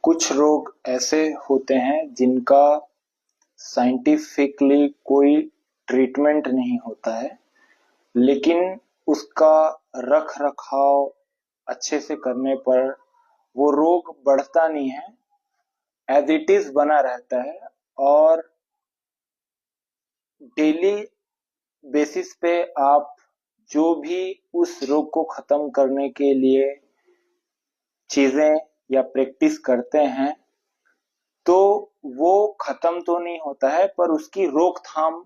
कुछ रोग ऐसे होते हैं जिनका साइंटिफिकली कोई ट्रीटमेंट नहीं होता है, लेकिन उसका रख रखाव अच्छे से करने पर वो रोग बढ़ता नहीं है, एज इट इज बना रहता है। और डेली बेसिस पे आप जो भी उस रोग को खत्म करने के लिए चीजें या प्रैक्टिस करते हैं, तो वो खत्म तो नहीं होता है पर उसकी रोकथाम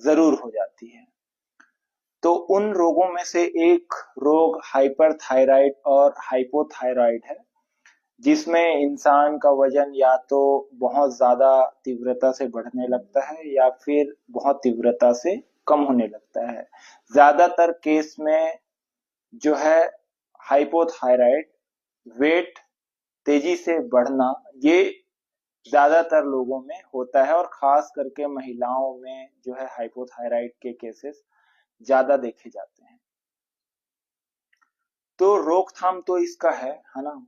जरूर हो जाती है। तो उन रोगों में से एक रोग हाइपरथायराइड और हाइपोथायराइड है, जिसमें इंसान का वजन या तो बहुत ज्यादा तीव्रता से बढ़ने लगता है या फिर बहुत तीव्रता से कम होने लगता है। ज्यादातर केस में जो है हाइपोथायराइड वेट तेजी से बढ़ना, ये ज्यादातर लोगों में होता है और खास करके महिलाओं में जो है हाइपोथायराइड के केसेस ज्यादा देखे जाते हैं। तो रोकथाम तो इसका है ना,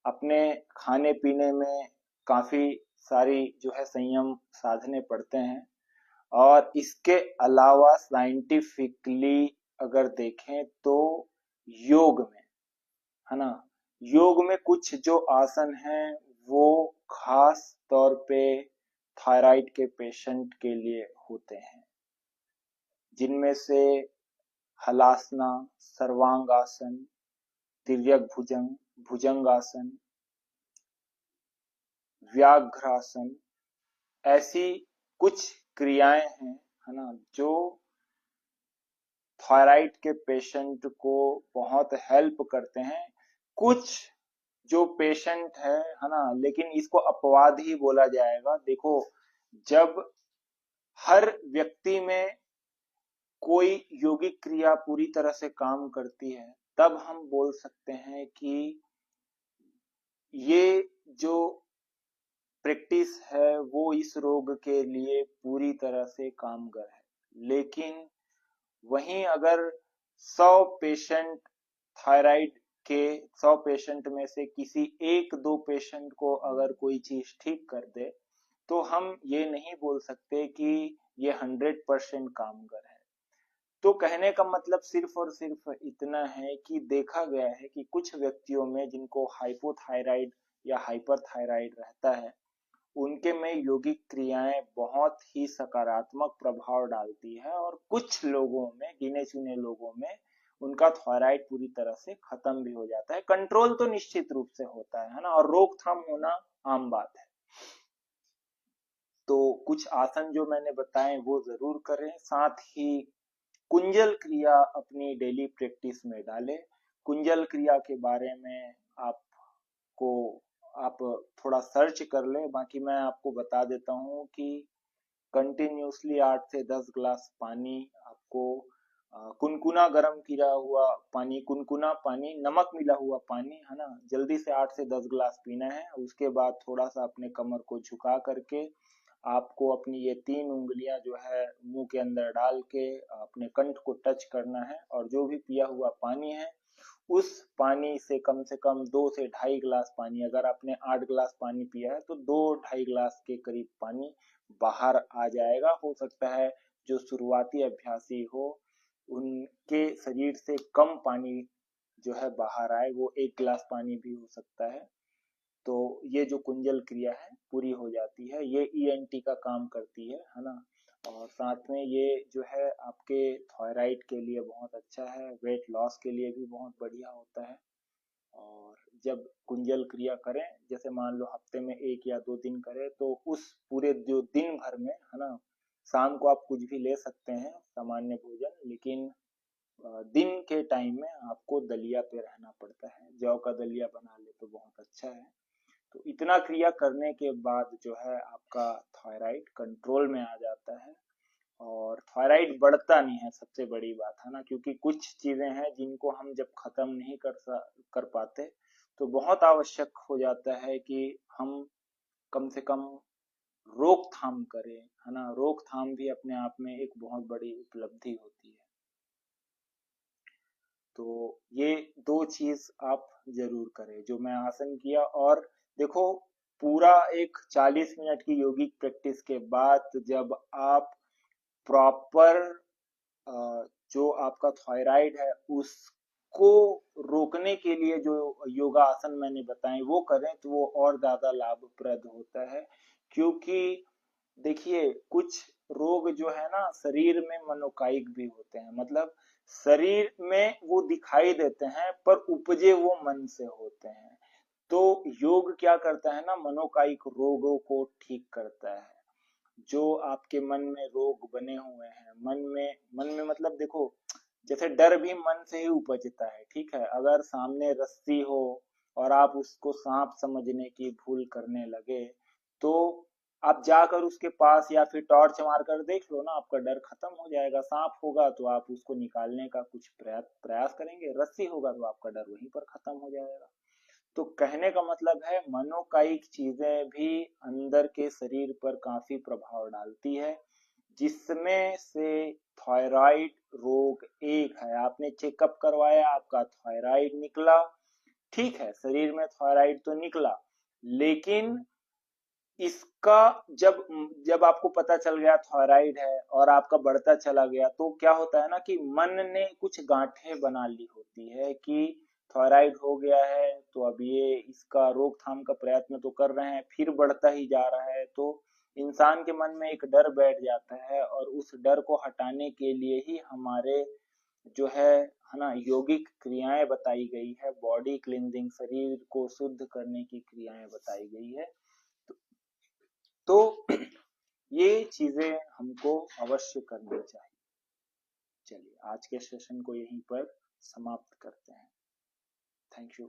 अपने खाने पीने में काफी सारी जो है संयम साधने पड़ते हैं। और इसके अलावा साइंटिफिकली अगर देखें तो योग में, है ना, योग में कुछ जो आसन हैं वो खास तौर पे थायराइड के पेशेंट के लिए होते हैं, जिनमें से हलासना, सर्वांगासन, तिर्यक भुजंग, भुजंगासन, व्याघ्रासन, ऐसी कुछ क्रियाएं हैं, है ना, जो थायराइड के पेशेंट को बहुत हेल्प करते हैं। कुछ जो पेशेंट है ना, लेकिन इसको अपवाद ही बोला जाएगा। देखो, जब हर व्यक्ति में कोई योगिक क्रिया पूरी तरह से काम करती है, तब हम बोल सकते हैं कि ये जो प्रैक्टिस है वो इस रोग के लिए पूरी तरह से कामगर है। लेकिन वहीं अगर 100 पेशेंट थायराइड के 100 पेशेंट में से किसी एक दो पेशेंट को अगर कोई चीज ठीक कर दे, तो हम ये नहीं बोल सकते कि ये 100% कामगर है। तो कहने का मतलब सिर्फ और सिर्फ इतना है कि देखा गया है कि कुछ व्यक्तियों में जिनको हाइपोथायराइड या हाइपरथायराइड रहता है, उनके में योगिक क्रियाएं बहुत ही सकारात्मक प्रभाव डालती है, और कुछ लोगों में, गिने चुने लोगों में, उनका थायराइड पूरी तरह से खत्म भी हो जाता है। कंट्रोल तो निश्चित रूप से होता है ना, और रोकथाम होना आम बात है। तो कुछ आसन जो मैंने बताए वो जरूर करें, साथ ही कुंजल क्रिया अपनी डेली प्रैक्टिस में डालें। कुंजल क्रिया के बारे में आपको आप थोड़ा सर्च कर ले, बाकी मैं आपको बता देता हूँ कि कंटिन्यूसली 8 से 10 ग्लास पानी आपको कुनकुना गर्म किया हुआ पानी, कुनकुना पानी, नमक मिला हुआ पानी, है ना, जल्दी से 8 से 10 ग्लास पीना है। उसके बाद थोड़ा सा अपने कमर को झुका करके आपको अपनी ये 3 उंगलियां जो है मुंह के अंदर डाल के अपने कंठ को टच करना है, और जो भी पिया हुआ पानी है उस पानी से कम 2 से ढाई ग्लास पानी, अगर आपने 8 ग्लास पानी पिया है तो 2-2.5 ग्लास के करीब पानी बाहर आ जाएगा। हो सकता है जो शुरुआती अभ्यासी हो उनके शरीर से कम पानी जो है बाहर आए, वो 1 ग्लास पानी भी हो सकता है। तो ये जो कुंजल क्रिया है पूरी हो जाती है। ये ईएनटी का काम करती है ना। और साथ में ये जो है आपके थायराइड के लिए बहुत अच्छा है, वेट लॉस के लिए भी बहुत बढ़िया होता है। और जब कुंजल क्रिया करें, जैसे मान लो हफ्ते में 1 या 2 दिन करें, तो उस पूरे जो दिन भर में, है ना, शाम को आप कुछ भी ले सकते हैं सामान्य भोजन, लेकिन दिन के टाइम में आपको दलिया पे रहना पड़ता है। जौ का दलिया बना ले तो बहुत अच्छा है। तो इतना क्रिया करने के बाद जो है आपका थायराइड कंट्रोल में आ जाता है, और थायराइड बढ़ता नहीं है, सबसे बड़ी बात है ना, क्योंकि कुछ चीजें हैं जिनको हम जब खत्म नहीं कर पाते, तो बहुत आवश्यक हो जाता है कि हम कम से कम रोकथाम करें, है ना। रोकथाम भी अपने आप में एक बहुत बड़ी उपलब्धि होती है। तो ये 2 चीज आप जरूर करें, जो मैं आसन किया और देखो, पूरा एक 40 मिनट की योगिक प्रैक्टिस के बाद जब आप प्रॉपर जो आपका थायराइड है उसको रोकने के लिए जो योगा आसन मैंने बताए वो करें तो वो और ज्यादा लाभप्रद होता है। क्योंकि देखिए, कुछ रोग जो है ना शरीर में मनोकायिक भी होते हैं, मतलब शरीर में वो दिखाई देते हैं पर उपजे वो मन से होते हैं। तो योग क्या करता है ना, मनोकायिक रोगों को ठीक करता है। जो आपके मन में रोग बने हुए हैं, मन में मतलब देखो, जैसे डर भी मन से ही उपजता है, ठीक है। अगर सामने रस्सी हो और आप उसको सांप समझने की भूल करने लगे, तो आप जाकर उसके पास या फिर टॉर्च मारकर देख लो ना, आपका डर खत्म हो जाएगा। सांप होगा तो आप उसको निकालने का कुछ प्रयास करेंगे, रस्सी होगा तो आपका डर वहीं पर खत्म हो जाएगा। तो कहने का मतलब है, मनोकायिक चीजें भी अंदर के शरीर पर काफी प्रभाव डालती है, जिसमें से थायराइड रोग एक है। आपने चेकअप करवाया, आपका थायराइड निकला, ठीक है, शरीर में थायराइड तो निकला, लेकिन इसका जब जब आपको पता चल गया थायराइड है और आपका बढ़ता चला गया, तो क्या होता है ना कि मन ने कुछ गांठें बना ली होती है कि थायराइड हो गया है तो अब ये इसका रोकथाम का प्रयत्न तो कर रहे हैं, फिर बढ़ता ही जा रहा है। तो इंसान के मन में एक डर बैठ जाता है, और उस डर को हटाने के लिए ही हमारे जो है ना, योगिक क्रियाएं बताई गई है, बॉडी क्लींजिंग, शरीर को शुद्ध करने की क्रियाएं बताई गई है। तो ये चीजें हमको अवश्य करनी चाहिए। चलिए, आज के सेशन को यहीं पर समाप्त करते हैं। Thank you.